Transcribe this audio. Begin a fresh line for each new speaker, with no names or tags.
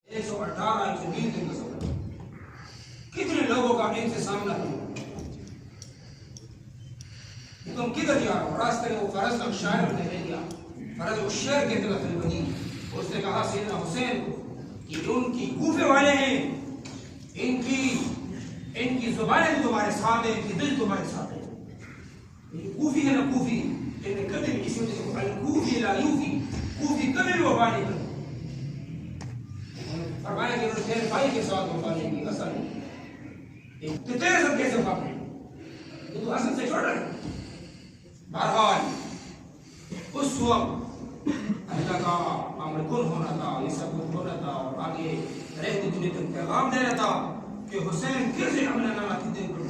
118 120 دن کا سفر، کتنے لوگوں کا ان سے سامنا ہوا، تم کدھر جا رہا ہو؟ راستے میں وہ فرس اور شاعر نے لے لیا، فرس وہ شعر کے طرف بنی، اس نے کہا سیدنا حسین کو کہ ان کی کوفے والے ہیں، ان کی زبانیں بھی تمہارے ساتھ ہیں، ان کی دل تمہارے ساتھ ہے، یہ کوفی ہے نا کوفی، لیکن کبھی بھی کسی نے الکوفی لا یوفی، کوفی کبھی بھی وفا نہیں کرتا، فرمایا کہ انہوں نے تیرے بھائی کے ساتھ وفا نہیں کی، اصل تو تیرے ساتھ کیسے وفا کرے، تو اصل سے چھوڑ رہے۔ بہرحال اس وقت اللہ کا امر کن ہونا تھا، یہ سب کچھ ہونا تھا، اور آگے رہتے دنیا تک پیغام دینا تھا کہ حسین کیسے حملہ نہ آتی دن پر